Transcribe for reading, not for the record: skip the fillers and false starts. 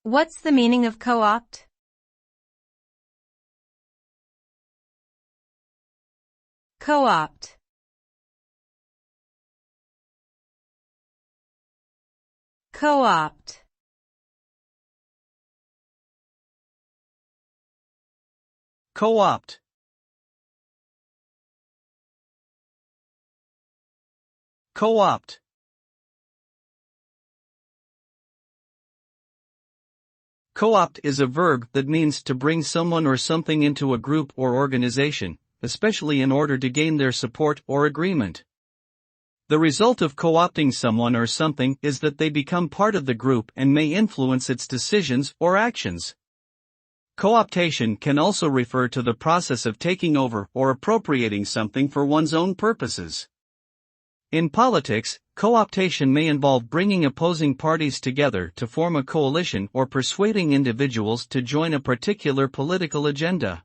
What's the meaning of co-opt? Co-opt. Co-opt. Co-opt. Co-opt. Co-opt is a verb that means to bring someone or something into a group or organization, especially in order to gain their support or agreement. The result of co-opting someone or something is that they become part of the group and may influence its decisions or actions. Co-optation can also refer to the process of taking over or appropriating something for one's own purposes. In politics, co-optation may involve bringing opposing parties together to form a coalition or persuading individuals to join a particular political agenda.